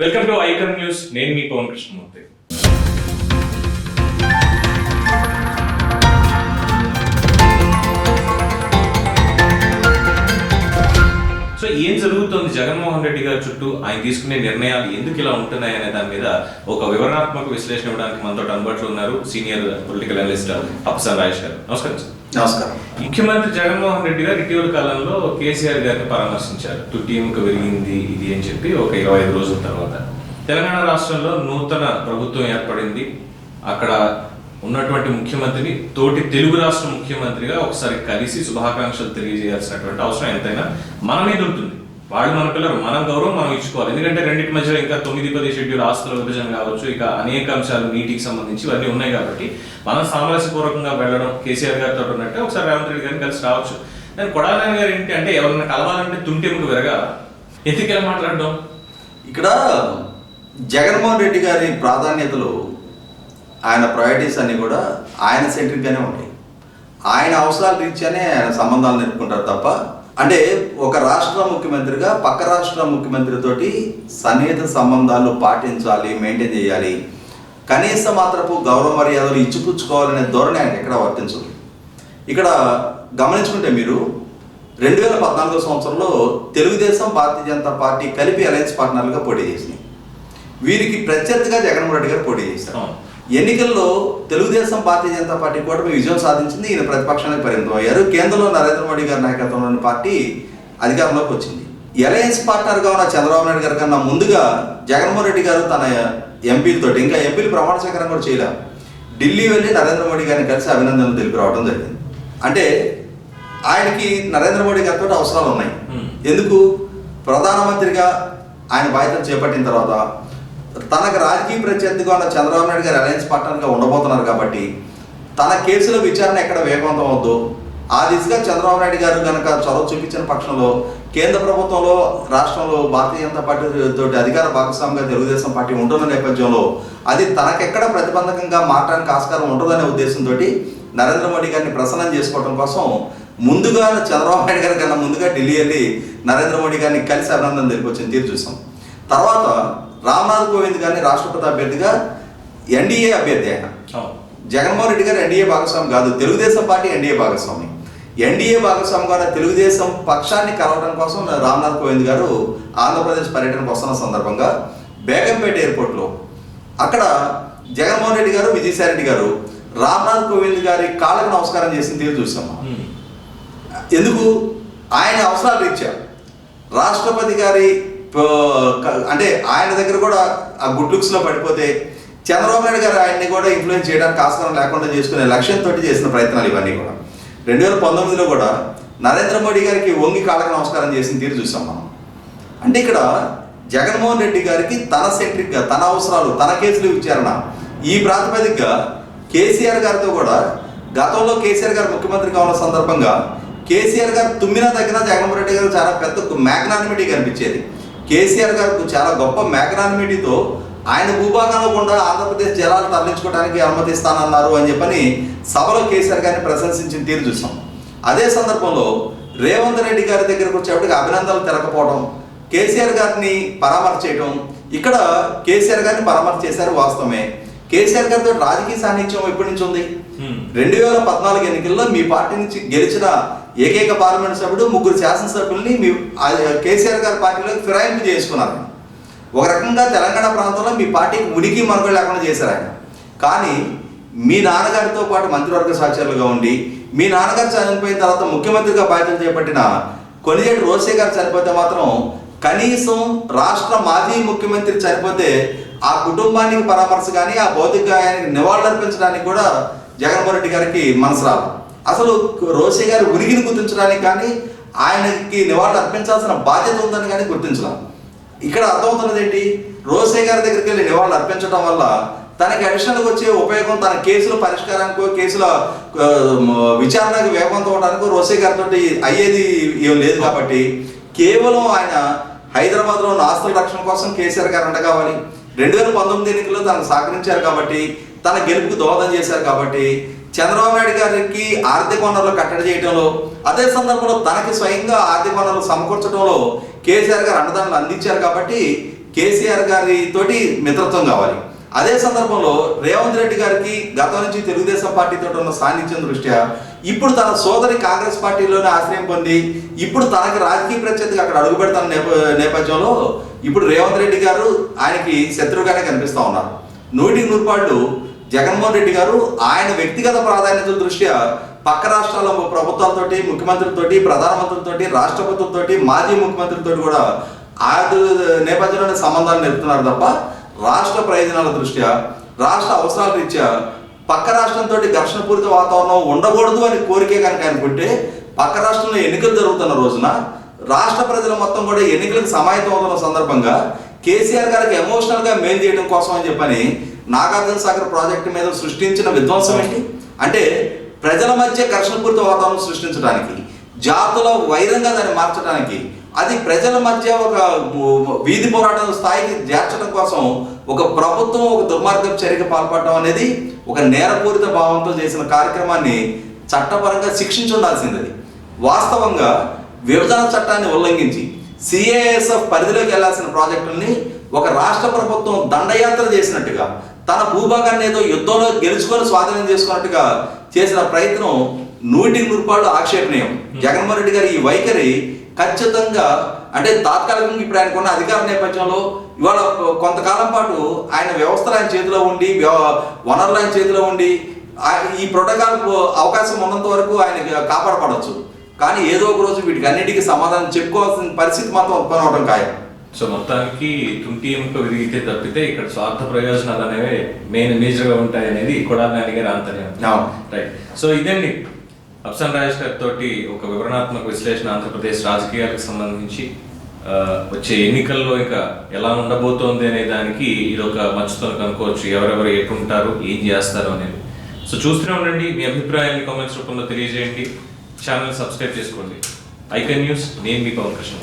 Welcome to icon news. నేను మీ Pawan Krishnamurthy. So ఏం జరుగుతుంది జగన్మోహన్ రెడ్డి గారి చుట్టూ, ఆయన తీసుకునే నిర్ణయాలు ఎందుకు ఇలా ఉంటున్నాయి అనే దాని మీద ఒక వివరణాత్మక విశ్లేషణ ఇవ్వడానికి మనతో అందుబాటులో ఉన్నారు సీనియర్ పొలిటికల్ అనలిస్ట్ అప్సన్ రాజేష్ గారు. నమస్కారం సార్. నమస్కారం. ముఖ్యమంత్రి జగన్మోహన్ రెడ్డి గారు ఇటీవల కాలంలో కేసీఆర్ గారిని పరామర్శించారు. టీంకు విరిగింది ఇది అని చెప్పి ఒక 25 రోజుల తర్వాత తెలంగాణ రాష్ట్రంలో నూతన ప్రభుత్వం ఏర్పడింది. అక్కడ ఉన్నటువంటి ముఖ్యమంత్రిని తోటి తెలుగు రాష్ట్ర ముఖ్యమంత్రిగా ఒకసారి కలిసి శుభాకాంక్షలు తెలియజేయాల్సినటువంటి అవసరం ఎంతైనా మన మీద ఉంటుంది. వాళ్ళు మన పిల్లలు, మనం గౌరవం మనం ఇచ్చుకోవాలి. ఎందుకంటే రెండింటి మధ్యలో ఇంకా 9-10 షెడ్యూల్ ఆస్తుల విభజన కావచ్చు, ఇక అనేక అంశాలు నీటికి సంబంధించి ఇవన్నీ ఉన్నాయి కాబట్టి మనం సామరస్యపూర్వకంగా వెళ్ళడం కేసీఆర్ గారితో ఉన్నట్టే ఒకసారి రేవంత్ రెడ్డి గారిని కలిసి రావచ్చు. నేను కొడాలని గారు ఏంటి అంటే ఎవరన్నా కలవాలంటే తుంటెముకు విరగా ఎందుకు ఎలా మాట్లాడడం. ఇక్కడ జగన్మోహన్ రెడ్డి గారి ప్రాధాన్యతలు, ఆయన ప్రయారిటీస్ అన్నీ కూడా ఆయన సెంట్రిక్గానే ఉంటాయి. ఆయన అవసరాల రీత్యానే ఆయన సంబంధాలు నిలుపుకుంటారు తప్ప, అంటే ఒక రాష్ట్ర ముఖ్యమంత్రిగా పక్క రాష్ట్ర ముఖ్యమంత్రితోటి సన్నిహిత సంబంధాలు పాటించాలి, మెయింటైన్ చేయాలి, కనీస మాత్రపు గౌరవ మర్యాదలు ఇచ్చిపుచ్చుకోవాలనే ధోరణి ఆయనకి ఎక్కడ వర్తించదు. ఇక్కడ గమనించుకుంటే మీరు 2014 సంవత్సరంలో తెలుగుదేశం, భారతీయ జనతా పార్టీ కలిపి అలయన్స్ పార్ట్నర్లుగా పోటీ చేసినాయి. వీరికి ప్రత్యర్థిగా జగన్మోహన్ రెడ్డి గారు పోటీ చేశారు. ఎన్నికల్లో తెలుగుదేశం, భారతీయ జనతా పార్టీ కూడా విజయం సాధించింది. ఈయన ప్రతిపక్షానికి పరిమితం అయ్యారు. కేంద్రంలో నరేంద్ర మోడీ గారి నాయకత్వంలోని పార్టీ అధికారంలోకి వచ్చింది. అలయన్స్ పార్ట్నర్గా ఉన్న చంద్రబాబు నాయుడు గారి కన్నా ముందుగా జగన్మోహన్ రెడ్డి గారు తన ఎంపీలతో, ఇంకా ఎంపీలు ప్రమాణ స్వీకారం కూడా చేయలేరు, ఢిల్లీ వెళ్ళి నరేంద్ర మోడీ గారిని కలిసి అభినందనలు తెలిపి రావడం జరిగింది. అంటే ఆయనకి నరేంద్ర మోడీ గారితో అవసరాలు ఉన్నాయి. ఎందుకు? ప్రధానమంత్రిగా ఆయన బాధ్యతలు చేపట్టిన తర్వాత తనకు రాజకీయ ప్రత్యర్థిగా ఉన్న చంద్రబాబు నాయుడు గారు అలయన్స్ పార్ట్నర్గా ఉండబోతున్నారు కాబట్టి తన కేసుల విచారణ ఎక్కడ వేగవంతం అవుద్దో ఆ దిశగా చంద్రబాబు నాయుడు గారు కనుక చొరవ చూపించిన పక్షంలో కేంద్ర ప్రభుత్వంలో, రాష్ట్రంలో భారతీయ జనతా పార్టీ తోటి అధికార భాగస్వామిగా తెలుగుదేశం పార్టీ ఉంటున్న నేపథ్యంలో అది తనకెక్కడ ప్రతిబంధకంగా మారడానికి ఆస్కారం ఉంటుందనే ఉద్దేశంతో నరేంద్ర మోడీ గారిని ప్రసన్నం చేసుకోవడం కోసం ముందుగా చంద్రబాబు నాయుడు గారి కన్నా ముందుగా ఢిల్లీ వెళ్ళి నరేంద్ర మోడీ గారిని కలిసి అభినందన తెలిపి వచ్చిన తీరు చూసాం. తర్వాత రామ్నాథ్ కోవింద్ గారిని రాష్ట్రపతి అభ్యర్థిగా, ఎన్డీఏ అభ్యర్థి ఆయన. జగన్మోహన్ రెడ్డి గారు ఎన్డీఏ భాగస్వామి కాదు, తెలుగుదేశం పార్టీ ఎన్డీఏ భాగస్వామి. ఎన్డీఏ భాగస్వామిగా తెలుగుదేశం పక్షాన్ని కలవడం కోసం రామ్నాథ్ కోవింద్ గారు ఆంధ్రప్రదేశ్ పర్యటనకు వస్తున్న సందర్భంగా బేగంపేట ఎయిర్పోర్ట్లో అక్కడ జగన్మోహన్ రెడ్డి గారు, విజయసాయి రెడ్డి గారు రామ్నాథ్ కోవింద్ గారి కాళ్ళకు నమస్కారం చేసిన తీరు చూసాం. ఎందుకు? ఆయన అవసరాలు రీత్యా రాష్ట్రపతి గారి, అంటే ఆయన దగ్గర కూడా ఆ గుడ్ లుక్స్లో పడిపోతే చంద్రబాబు నాయుడు గారు ఆయన్ని కూడా ఇన్ఫ్లుయెన్స్ చేయడానికి ఆస్కారం లేకుండా చేసుకునే లక్ష్యంతో చేసిన ప్రయత్నాలు ఇవన్నీ కూడా 2019లో కూడా నరేంద్ర మోడీ గారికి వంగి కాళ్ళకు నమస్కారం చేసిన తీరు చూసాం మనం. అంటే ఇక్కడ జగన్మోహన్ రెడ్డి గారికి తన సెంట్రిక్గా, తన అవసరాలు, తన కేసులు విచారణ, ఈ ప్రాతిపదికగా కేసీఆర్ గారితో కూడా గతంలో కేసీఆర్ గారు ముఖ్యమంత్రిగా ఉన్న సందర్భంగా కేసీఆర్ గారు తుమ్మినా తగ్గిన జగన్మోహన్ రెడ్డి గారు చాలా పెద్ద మ్యాగ్నానిమిటీ కనిపించేది. కేసీఆర్ గారికి చాలా గొప్ప మ్యాగ్నానిమిటీతో ఆయన భూభాగంలో కూడా ఆంధ్రప్రదేశ్ జలాలు తరలించుకోవడానికి అనుమతిస్తానన్నారు అని చెప్పని సభలో కేసీఆర్ గారిని ప్రశంసించిన తీరు చూసాం. అదే సందర్భంలో రేవంత్ రెడ్డి గారి దగ్గరకు వచ్చేప్పటికి అభినందనలు తెలకపోవడం, కేసీఆర్ గారిని పరామర్శ చేయడం, ఇక్కడ కేసీఆర్ గారిని పరామర్శ చేశారు వాస్తవమే. కేసీఆర్ గారితో రాజకీయ సాన్నిధ్యం ఎప్పటి నుంచి ఉంది? 2014 ఎన్నికల్లో మీ పార్టీ నుంచి గెలిచిన ఏకైక పార్లమెంట్ సభ్యుడు, 3 శాసనసభ్యుల్ని మీ కేసీఆర్ గారి పార్టీలోకి ఫిరాయింపు చేసుకున్నారు. ఒక రకంగా తెలంగాణ ప్రాంతంలో మీ పార్టీకి ఉనికి మనుగడ లేకుండా చేశారు ఆయన. కానీ మీ నాన్నగారితో పాటు మంత్రివర్గ సహచరులుగా ఉండి, మీ నాన్నగారు చనిపోయిన తర్వాత ముఖ్యమంత్రిగా బాధ్యతలు చేపట్టిన కొనిజేటి రోసే గారు చనిపోతే మాత్రం కనీసం రాష్ట్ర మాజీ ముఖ్యమంత్రి చనిపోతే ఆ కుటుంబానికి పరామర్శ కానీ, ఆ భౌతిక గాయానికి నివాళులర్పించడానికి కూడా జగన్మోహన్ రెడ్డి గారికి మనసు రాదు. అసలు రోసే గారి ఉనికిని గుర్తించడానికి కానీ, ఆయనకి నివాళులు అర్పించాల్సిన బాధ్యత ఉందని కానీ గుర్తించడం. ఇక్కడ అర్థమవుతున్నది ఏంటి? రోసే గారి దగ్గరికి వెళ్ళి నివాళులు అర్పించడం వల్ల తనకి అడిషనల్గా వచ్చే ఉపయోగం, తన కేసుల పరిష్కారానికో, కేసుల విచారణకు వేగవంతం అవడానికో రోసే గారితో అయ్యేది ఏం లేదు. కాబట్టి కేవలం ఆయన హైదరాబాద్లో ఉన్న ఆస్తుల రక్షణ కోసం కేసీఆర్ గారు అండ కావాలి, 2019 ఎన్నికల్లో తనకు సహకరించారు కాబట్టి, తన గెలుపుకు దోహదం చేశారు కాబట్టి చంద్రబాబు నాయుడు గారికి ఆర్థిక వనరులు కట్టడి చేయడంలో, అదే సందర్భంలో తనకి స్వయంగా ఆర్థిక వనరులు సమకూర్చడంలో కేసీఆర్ గారు అండదండలు అందించారు కాబట్టి కేసీఆర్ గారి తోటి మిత్రత్వం కావాలి. అదే సందర్భంలో రేవంత్ రెడ్డి గారికి గతం నుంచి తెలుగుదేశం పార్టీతో ఉన్న సాన్నిధ్యం దృష్ట్యా ఇప్పుడు తన సోదరి కాంగ్రెస్ పార్టీలోనే ఆశ్రయం పొంది ఇప్పుడు తనకి రాజకీయ ప్రత్యర్థిగా అక్కడ అడుగు పెడతాన నేపథ్యంలో ఇప్పుడు రేవంత్ రెడ్డి గారు ఆయనకి శత్రువుగానే కనిపిస్తూ ఉన్నారు. 100% జగన్మోహన్ రెడ్డి గారు ఆయన వ్యక్తిగత ప్రాధాన్యతల దృష్ట్యా పక్క రాష్ట్రాల ప్రభుత్వాలతోటి, ముఖ్యమంత్రులతోటి, ప్రధానమంత్రులతోటి, రాష్ట్రపతులతోటి, మాజీ ముఖ్యమంత్రులతోటి కూడా ఆ నేపథ్యంలోనే సంబంధాలు నెరుపుతున్నారు తప్ప రాష్ట్ర ప్రయోజనాల దృష్ట్యా, రాష్ట్ర అవసరాల రీత్యా పక్క రాష్ట్రంతో ఘర్షణపూరిత వాతావరణం ఉండకూడదు అని కోరికే కనుక అనుకుంటే పక్క రాష్ట్రంలో ఎన్నికలు జరుగుతున్న రోజున రాష్ట్ర ప్రజలు మొత్తం కూడా ఎన్నికలకు సమాయత్తం అవుతున్న సందర్భంగా కేసీఆర్ గారికి ఎమోషనల్గా మేలు చేయడం కోసం అని చెప్పని నాగార్జున సాగర్ ప్రాజెక్టు మీద సృష్టించిన విధ్వంసం ఏంటి అంటే ప్రజల మధ్య ఘర్షణపూరిత వాతావరణం సృష్టించడానికి, జాతుల వైరంగా దాన్ని మార్చడానికి, అది ప్రజల మధ్య ఒక వీధి పోరాటం స్థాయికి చేర్చడం కోసం ఒక ప్రభుత్వం ఒక దుర్మార్గపు చర్యకు పాల్పడడం అనేది ఒక నేరపూరిత భావంతో చేసిన కార్యక్రమాన్ని చట్టపరంగా శిక్షించి ఉండాల్సింది. వాస్తవంగా విభజన చట్టాన్ని ఉల్లంఘించి సిఏఎస్ఎఫ్ పరిధిలోకి వెళ్లాల్సిన ప్రాజెక్టుల్ని ఒక రాష్ట్ర ప్రభుత్వం దండయాత్ర చేసినట్టుగా, తన భూభాగాన్ని ఏదో యుద్ధంలో గెలుచుకొని స్వాధీనం చేసుకున్నట్టుగా చేసిన ప్రయత్నం 100% ఆక్షేపణీయం. జగన్మోహన్ రెడ్డి గారి ఈ వైఖరి ఖచ్చితంగా అంటే తాత్కాలికంగా ఇప్పుడు ఆయనకున్న అధికార నేపథ్యంలో ఇవాళ కొంతకాలం పాటు ఆయన వ్యవస్థలు ఆయన చేతిలో ఉండి, వనరులు ఆయన చేతిలో ఉండి ఈ ప్రోటోకాల్ అవకాశం ఉన్నంత వరకు ఆయన కాపాడపడవచ్చు. కానీ ఏదో ఒక రోజు వీటికి అన్నిటికీ సమాధానం చెప్పుకోవాల్సిన పరిస్థితి మాత్రం ఉత్పన్నం అవడం ఖాయం. సో మొత్తానికి తుంటి ఎముక విరిగితే తప్పితే ఇక్కడ స్వార్థ ప్రయోజనాలు అనేవి మేజర్గా ఉంటాయి అనేది కొడాలి నాని ఆంతర్యం. రైట్. సో ఇదండి అప్సన్ రాజేష్ గారితో ఒక వివరణాత్మక విశ్లేషణ ఆంధ్రప్రదేశ్ రాజకీయాలకు సంబంధించి వచ్చే ఎన్నికల్లో ఇంకా ఎలా ఉండబోతోంది అనే దానికి ఇది ఒక మచ్చుతో కనుక్కోవచ్చు. ఎవరెవరు ఎటుంటారు, ఏం చేస్తారు అనేది. సో చూస్తూనే ఉండండి. మీ అభిప్రాయాన్ని కామెంట్స్ రూపంలో తెలియజేయండి. ఛానల్ సబ్స్క్రైబ్ చేసుకోండి. Icon news. నేను మీ పవన్ కృష్ణ.